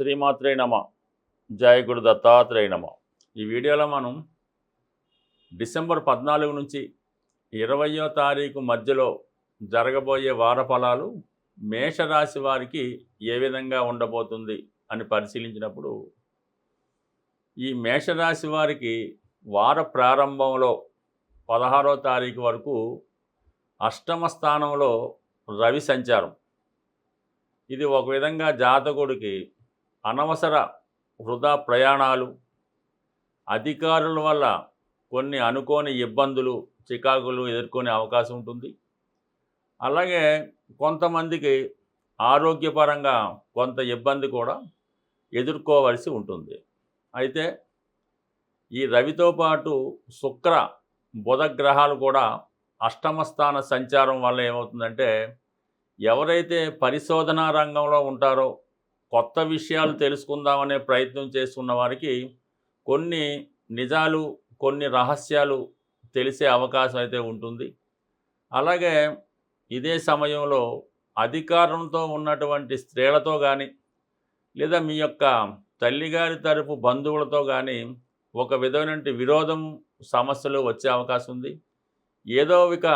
శ్రీమాత్రే నమ. జయ గురు దత్తాత్రేయ నమ. ఈ వీడియోలో మనం డిసెంబర్ 14 నుంచి 20వ తారీఖు మధ్యలో జరగబోయే వార ఫలాలు మేషరాశి వారికి ఏ విధంగా ఉండబోతుంది అని పరిశీలించినప్పుడు, ఈ మేషరాశి వారికి వార ప్రారంభంలో 16వ తారీఖు వరకు అష్టమ స్థానంలో రవి సంచారం. ఇది ఒక విధంగా జాతకుడికి అనవసర వృధా ప్రయాణాలు, అధికారుల వల్ల కొన్ని అనుకోని ఇబ్బందులు, చికాకులు ఎదుర్కొనే అవకాశం ఉంటుంది. అలాగే కొంతమందికి ఆరోగ్యపరంగా కొంత ఇబ్బంది కూడా ఎదుర్కోవలసి ఉంటుంది. అయితే ఈ రవితో పాటు శుక్ర, బుధ గ్రహాలు కూడా అష్టమ స్థాన సంచారం వల్ల ఏమవుతుందంటే, ఎవరైతే పరిశోధనా రంగంలో ఉంటారో, కొత్త విషయాలు తెలుసుకుందామనే ప్రయత్నం చేస్తున్న వారికి కొన్ని నిజాలు, కొన్ని రహస్యాలు తెలిసే అవకాశం అయితే ఉంటుంది. అలాగే ఇదే సమయంలో అధికారంతో ఉన్నటువంటి స్త్రీలతో కానీ, లేదా మీ యొక్క తల్లిగారి తరపు బంధువులతో కానీ ఒక విధమైన విరోధం, సమస్యలు వచ్చే అవకాశం ఉంది. ఏదో ఒక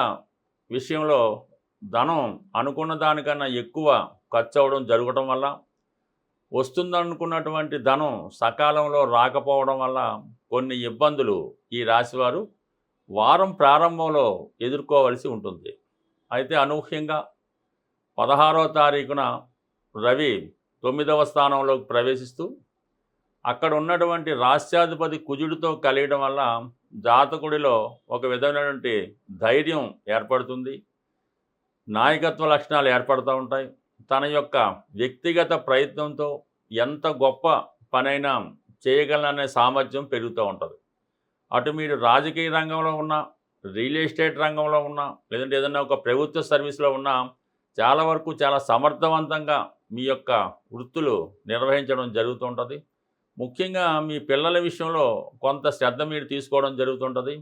విషయంలో ధనం అనుకున్న దానికన్నా ఎక్కువ ఖర్చు అవ్వడం జరగడం వల్ల, వస్తుందనుకున్నటువంటి ధనం సకాలంలో రాకపోవడం వల్ల కొన్ని ఇబ్బందులు ఈ రాశివారు వారం ప్రారంభంలో ఎదుర్కోవలసి ఉంటుంది. అయితే అనూహ్యంగా 16వ తారీఖున రవి 9వ స్థానంలోకి ప్రవేశిస్తూ అక్కడ ఉన్నటువంటి రాష్ట్రాధిపతి కుజుడితో కలియడం వల్ల జాతకుడిలో ఒక విధమైనటువంటి ధైర్యం ఏర్పడుతుంది. నాయకత్వ లక్షణాలు ఏర్పడుతూ ఉంటాయి. తన యొక్క వ్యక్తిగత ప్రయత్నంతో ఎంత గొప్ప పనైనా చేయగలననే సామర్థ్యం పెరుగుతూ ఉంటుంది. అటు మీరు రాజకీయ రంగంలో ఉన్నా, రియల్ ఎస్టేట్ రంగంలో ఉన్నా, లేదంటే ఏదైనా ఒక ప్రభుత్వ సర్వీస్లో ఉన్నా, చాలా వరకు చాలా సమర్థవంతంగా మీ యొక్క వృత్తులు నిర్వహించడం జరుగుతూ ఉంటుంది. ముఖ్యంగా మీ పిల్లల విషయంలో కొంత శ్రద్ధ మీరు తీసుకోవడం జరుగుతుంటుంది.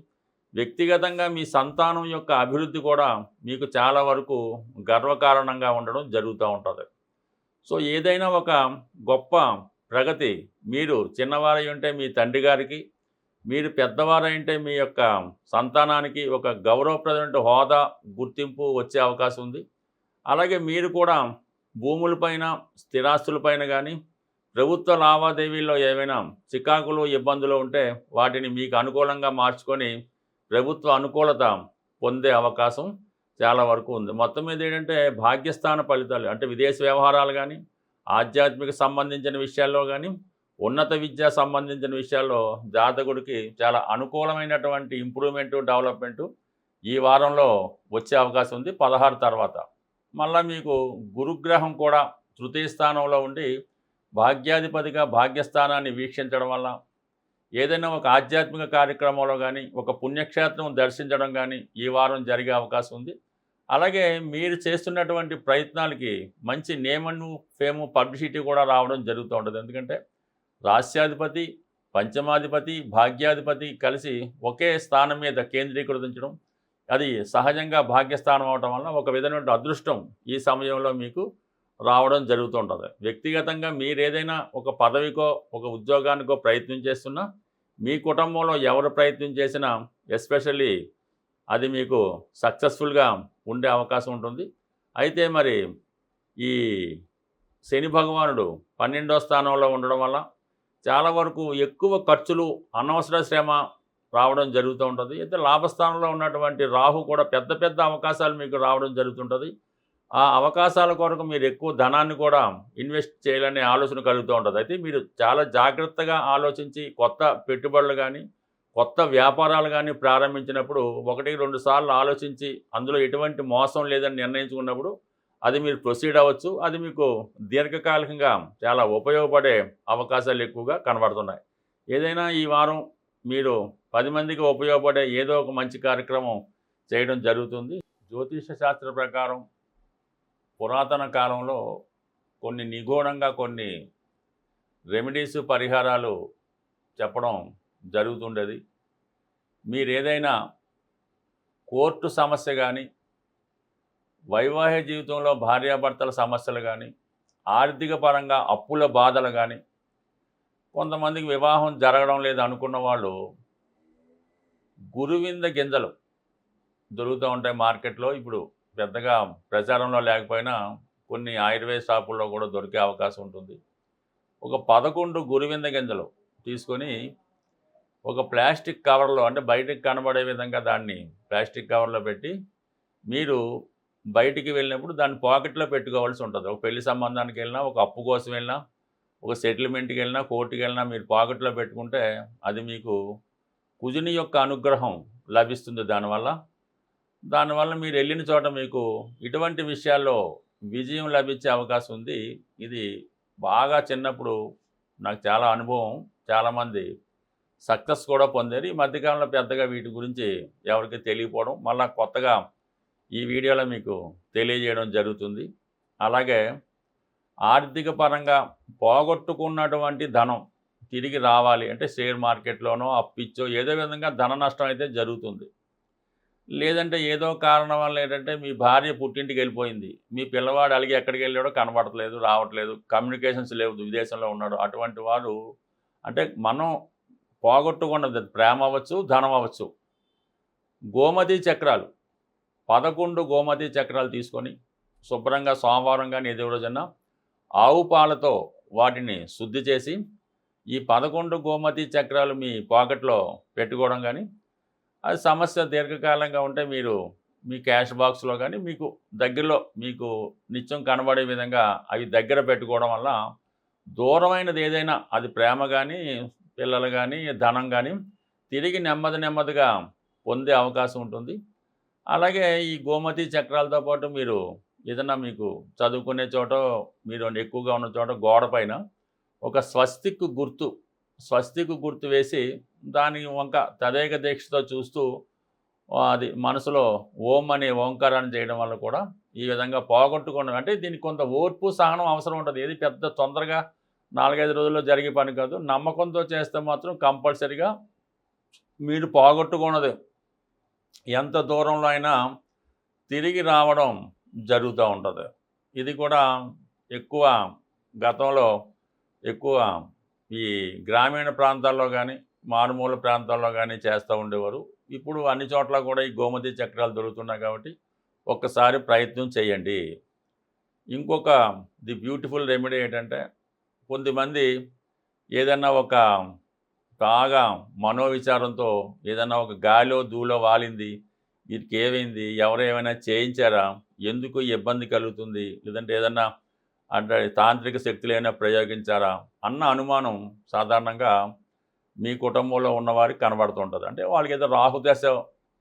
వ్యక్తిగతంగా మీ సంతానం యొక్క అభివృద్ధి కూడా మీకు చాలా వరకు గర్వకారణంగా ఉండడం జరుగుతూ ఉంటుంది. సో ఏదైనా ఒక గొప్ప ప్రగతి, మీరు చిన్నవారై ఉంటే మీ తండ్రి గారికి, మీరు పెద్దవారై ఉంటే మీ యొక్క సంతానానికి ఒక గౌరవప్రదమైన హోదా, గుర్తింపు వచ్చే అవకాశం ఉంది. అలాగే మీరు కూడా భూములపైన, స్థిరాస్తులపైన కానీ, ప్రభుత్వ లావాదేవీల్లో ఏవైనా చికాకులు, ఇబ్బందులు ఉంటే వాటిని మీకు అనుకూలంగా మార్చుకొని ప్రభుత్వ అనుకూలత పొందే అవకాశం చాలా వరకు ఉంది. మొత్తం మీద ఏంటంటే భాగ్యస్థాన ఫలితాలు, అంటే విదేశీ వ్యవహారాలు కానీ, ఆధ్యాత్మిక సంబంధించిన విషయాల్లో కానీ, ఉన్నత విద్య సంబంధించిన విషయాల్లో జాతకుడికి చాలా అనుకూలమైనటువంటి ఇంప్రూవ్మెంటు, డెవలప్మెంటు ఈ వారంలో వచ్చే అవకాశం ఉంది. 16 తర్వాత మళ్ళీ మీకు గురుగ్రహం కూడా తృతీయ స్థానంలో ఉండి భాగ్యాధిపతిగా భాగ్యస్థానాన్ని వీక్షించడం వల్ల ఏదైనా ఒక ఆధ్యాత్మిక కార్యక్రమంలో కానీ, ఒక పుణ్యక్షేత్రం దర్శించడం కానీ ఈ వారం జరిగే అవకాశం ఉంది. అలాగే మీరు చేస్తున్నటువంటి ప్రయత్నాలకి మంచి నేమ్ అండ్ ఫేము, పబ్లిసిటీ కూడా రావడం జరుగుతూ ఉంటుంది. ఎందుకంటే రాస్యాధిపతి, పంచమాధిపతి, భాగ్యాధిపతి కలిసి ఒకే స్థానం మీద కేంద్రీకృతించడం, అది సహజంగా భాగ్యస్థానం అవడం వల్ల ఒక విధమైన అదృష్టం ఈ సమయంలో మీకు రావడం జరుగుతూ ఉంటుంది. వ్యక్తిగతంగా మీరు ఏదైనా ఒక పదవికో, ఒక ఉద్యోగానికో ప్రయత్నం చేస్తున్నా, మీ కుటుంబంలో ఎవరు ప్రయత్నం చేసినా ఎస్పెషల్లీ అది మీకు సక్సెస్ఫుల్గా ఉండే అవకాశం ఉంటుంది. అయితే మరి ఈ శని భగవానుడు 12వ స్థానంలో ఉండడం వల్ల చాలా వరకు ఎక్కువ ఖర్చులు, అనవసర శ్రమ రావడం జరుగుతూ ఉంటుంది. అయితే లాభస్థానంలో ఉన్నటువంటి రాహు కూడా పెద్ద పెద్ద అవకాశాలు మీకు రావడం జరుగుతుంటుంది. ఆ అవకాశాల కొరకు మీరు ఎక్కువ ధనాన్ని కూడా ఇన్వెస్ట్ చేయాలనే ఆలోచన కలుగుతూ ఉంటుంది. అయితే మీరు చాలా జాగ్రత్తగా ఆలోచించి కొత్త పెట్టుబడులు కానీ, కొత్త వ్యాపారాలు కానీ ప్రారంభించినప్పుడు 1-2 సార్లు ఆలోచించి అందులో ఎటువంటి మోసం లేదని నిర్ణయించుకున్నప్పుడు అది మీరు ప్రొసీడ్ అవ్వచ్చు. అది మీకు దీర్ఘకాలికంగా చాలా ఉపయోగపడే అవకాశాలు ఎక్కువగా కనబడుతున్నాయి. ఏదైనా ఈ వారం మీరు 10 మందికి ఉపయోగపడే ఏదో ఒక మంచి కార్యక్రమం చేయడం జరుగుతుంది. జ్యోతిష శాస్త్ర ప్రకారం పురాతన కాలంలో కొన్ని నిగూఢంగా కొన్ని రెమెడీస్, పరిహారాలు చెప్పడం జరుగుతుండేది. మీరు ఏదైనా కోర్టు సమస్య కానీ, వైవాహిక జీవితంలో భార్యాభర్తల సమస్యలు కానీ, ఆర్థిక పరంగా అప్పుల బాధలు కానీ, కొంతమందికి వివాహం జరగడం లేదు అనుకున్న వాళ్ళు గురువింద గింజలు దొరుకుతూ ఉంటాయి మార్కెట్‌లో. ఇప్పుడు పెద్దగా ప్రచారంలో లేకపోయినా కొన్ని ఆయుర్వేద షాపుల్లో కూడా దొరికే అవకాశం ఉంటుంది. ఒక 11 గురువింద గింజలు తీసుకొని ఒక ప్లాస్టిక్ కవర్‌లో, అంటే బయటకి కనబడే విధంగా దాన్ని ప్లాస్టిక్ కవర్‌లో పెట్టి, మీరు బయటికి వెళ్ళినప్పుడు దాన్ని పాకెట్‌లో పెట్టుకోవాల్సి ఉంటది. ఒక పెళ్లి సంబంధానికి వెళ్ళినా, ఒక అప్పు కోసం వెళ్ళినా, ఒక సెటిల్మెంట్‌కి వెళ్ళినా, కోర్ట్‌కి వెళ్ళినా మీరు పాకెట్‌లో పెట్టుకుంటే అది మీకు కుజుని యొక్క అనుగ్రహం లభిస్తుంది దానివల్ల. దానివల్ల మీరు వెళ్ళిన చోట మీకు ఇటువంటి విషయాల్లో విజయం లభించే అవకాశం ఉంది. ఇది బాగా చిన్నప్పుడు నాకు చాలా అనుభవం. చాలామంది సక్సెస్ కూడా పొందారు. ఈ మధ్యకాలంలో పెద్దగా వీటి గురించి ఎవరికీ తెలియకపోవడం, మళ్ళా కొత్తగా ఈ వీడియోలో మీకు తెలియజేయడం జరుగుతుంది. అలాగే ఆర్థిక పరంగా పోగొట్టుకున్నటువంటి ధనం తిరిగి రావాలి అంటే షేర్ మార్కెట్‌లోనో, అప్పిచ్చో ఏదో విధంగా ధన నష్టం అయితే జరుగుతుంది. లేదంటే ఏదో కారణం వల్ల ఏంటంటే మీ భార్య పుట్టింటికి వెళ్ళిపోయింది. మీ పిల్లవాడు అలిగి ఎక్కడికెళ్ళాడో కనబడట్లేదు, రావట్లేదు, కమ్యూనికేషన్స్ లేవు, విదేశంలో ఉన్నాడు. అటువంటి వారు అంటే మనం పోగొట్టుకున్నది ప్రేమ అవ్వచ్చు, ధనం అవ్వచ్చు. గోమతి చక్రాలు 11 గోమతి చక్రాలు తీసుకొని శుభ్రంగా సోమవారం గాని ఏదో రోజన్నా ఆవు పాలతో వాటిని శుద్ధి చేసి ఈ 11 గోమతి చక్రాలు మీ పాకెట్‌లో పెట్టుకోవడం గానీ, అది సమస్య దీర్ఘకాలంగా ఉంటే మీరు మీ క్యాష్ బాక్స్‌లో గానీ, మీకు దగ్గరలో మీకు నిత్యం కనబడే విధంగా అవి దగ్గర పెట్టుకోవడం వల్ల దూరమైనది ఏదైనా అది ప్రేమ గానీ, పిల్లలు గానీ, ధనం గానీ తిరిగి నెమ్మది నెమ్మదిగా పొందే అవకాశం ఉంటుంది. అలాగే ఈ గోమతి చక్రాలతో పాటు మీరు ఏదన్నా మీకు చదువుకునే చోటో, మీరు ఎక్కువగా ఉన్న చోట గోడ పైన ఒక స్వస్తిక్ గుర్తు వేసి దాని వంక తదేక దీక్షతో చూస్తూ అది మనసులో ఓం అనే ఓంకారాన్ని చేయడం వల్ల కూడా ఈ విధంగా పోగొట్టుకోవడం, అంటే దీనికి కొంత ఓర్పు, సహనం అవసరం ఉంటుంది. ఏది పెద్ద తొందరగా 4, 5 రోజుల్లో జరిగే పని కాదు. నమ్మకంతో చేస్తే మాత్రం కంపల్సరీగా మీరు పోగొట్టుకున్నది ఎంత దూరంలో అయినా తిరిగి రావడం జరుగుతూ ఉంటుంది. ఇది కూడా ఎక్కువ గతంలో ఎక్కువ ఈ గ్రామీణ ప్రాంతాల్లో కానీ, మారుమూల ప్రాంతాల్లో కానీ చేస్తూ ఉండేవారు. ఇప్పుడు అన్ని చోట్ల కూడా ఈ గోమతి చక్రాలు దొరుకుతున్నాయి కాబట్టి ఒక్కసారి ప్రయత్నం చేయండి. ఇంకొక ది బ్యూటిఫుల్ రెమెడీ ఏంటంటే, కొంతమంది ఏదన్నా ఒక బాగా మనోవిచారంతో ఏదన్నా ఒక గాలో ధూళో వాలింది, వీరికి ఏమైంది, ఎవరు ఏమైనా చేయించారా, ఎందుకు ఈ ఇబ్బంది కలుగుతుంది, లేదంటే ఏదన్నా అంటే తాంత్రిక శక్తులు ఏమైనా ప్రయోగించారా అన్న అనుమానం సాధారణంగా మీ కుటుంబంలో ఉన్నవారికి కనబడుతుంటుంది. అంటే వాళ్ళకి ఏదో రాహుదశ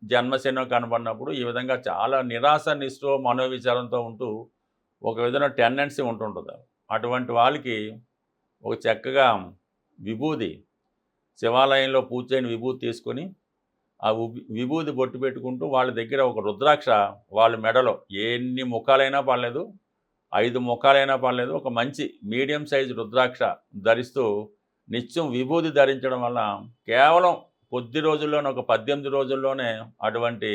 జన్మశనో కనబడినప్పుడు ఈ విధంగా చాలా నిరాశ నిస్పృహ మనోవిచారంతో ఉంటూ ఒక విధమైన టెండెన్సీ ఉంటుంటుంది. అటువంటి వాళ్ళకి ఒక చక్కగా విభూది, శివాలయంలో పూజ చేయని విభూది తీసుకొని ఆ విభూది బొట్టు పెట్టుకుంటూ వాళ్ళ దగ్గర ఒక రుద్రాక్ష వాళ్ళ మెడలో ఎన్ని ముఖాలైనా పర్లేదు, 5 ముఖాలైనా పర్లేదు, ఒక మంచి మీడియం సైజు రుద్రాక్ష ధరిస్తూ నిత్యం విభూది ధరించడం వల్ల కేవలం కొద్ది రోజుల్లోనే, ఒక 18 రోజుల్లోనే అటువంటి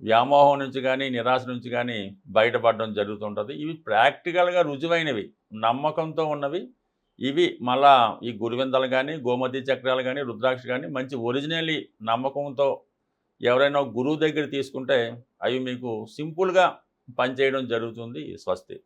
వ్యామోహం నుంచి కానీ, నిరాశ నుంచి కానీ బయటపడడం జరుగుతుంటుంది. ఇవి ప్రాక్టికల్గా రుజువైనవి, నమ్మకంతో ఉన్నవి. ఇవి మళ్ళా ఈ గురువిందలు కానీ, గోమతి చక్రాలు కానీ, రుద్రాక్ష కానీ మంచి ఒరిజినల్లీ నమ్మకంతో ఎవరైనా గురువు దగ్గర తీసుకుంటే అవి మీకు సింపుల్గా పనిచేయడం జరుగుతుంది. స్వస్తి.